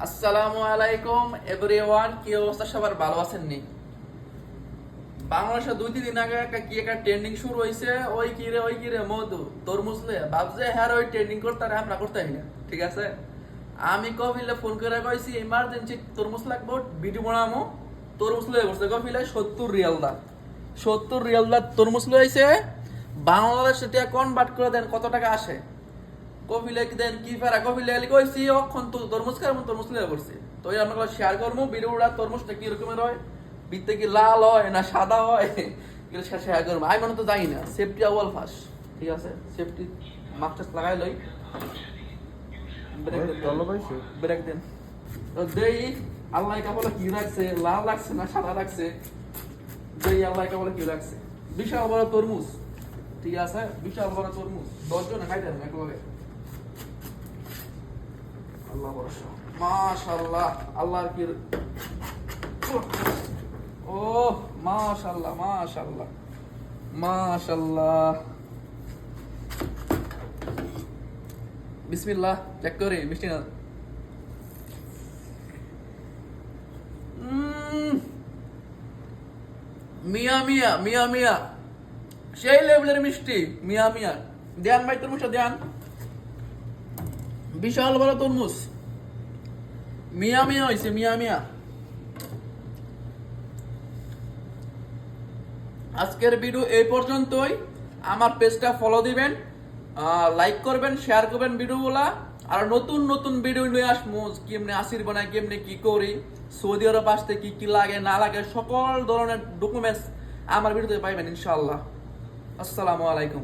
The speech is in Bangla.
আসসালামু আলাইকুম এভরিওয়ান, কি অবস্থা সবার? ভালো আছেন নি? বাংলাদেশে 2-3 দিন আগে একটা ট্রেন্ডিং শুরু হয়েছে, ওই কি রে মধু তরমুজলে ভাবছে হ্যাঁ ওই ট্রেন্ডিং করতে আর আমরা করতে না। ঠিক আছে, আমি কপিলে ফোন করে কইছি ইমার্জেন্সি তরমুজ লাগবে, ভিডিও বানামো। তরমুজ লয়ে বসছে কপিলে 70 রিয়াল দা, 70 রিয়াল দা তরমুজ লইছে। বাংলাদেশে টাকা কনভার্ট করে দেন কত টাকা আসে? কপিলে কি দেন কি ফেরা কপিলে আলি কইছি অক্ষণ তো তরমুজ খাবো, তরমুজ লয়ে করছি। তো এই আমরা শেয়ার করবো ভিডিওটা, তরমুজটা কি রকমের হয়, ভিতরে কি লাল হয় না সাদা হয়, এগুলো শেয়ার করবো। আমি মনে তো জানি না, সেফটি আওয়াল ফার্স্ট। ঠিক আছে, সেফটি মাস্ক লাগাই লই, ব্রেক দেন। তো দেই আল্লাহ কাপড়ে কি রাখছে, লাল লাগছে না সাদা লাগছে, দেই আল্লাহ কাপড়ে কি রাখছে। বিশাল বড় তরমুজ, ঠিক আছে, বিশাল বড় তরমুজ 10 জন খাইতেন একবারে। আল্লাহ ভরসা, মাশাআল্লাহ, আল্লাহর কি ও মাশাআল্লাহ মাশাআল্লাহ মাশাআল্লাহ। বিসমিল্লাহ, চেক করে মিষ্টি না। মিয়া মিয়া মিয়া মিয়া, সেই লেভেলের মিষ্টি, মিয়া মিয়া। দেন ভাই তরমুজটা দেন, বিশাল বড় তরমুজ, মিয়া মিয়া হয়েছে, মিয়া মিয়া। আজকের ভিডিও এই পর্যন্তই। আমার পেজটা ফলো দিবেন, লাইক করবেন, শেয়ার করবেন ভিডিওগুলা। আর নতুন নতুন ভিডিও নিয়ে আসবো, কেমনে আসির বানাই, কেমনে কি করি, সৌদি আরব আসতে কি কি লাগে না লাগে, সকল ধরনের ডকুমেন্টস আমার ভিডিওতে পাইবেন ইনশাআল্লাহ। আসসালামু আলাইকুম।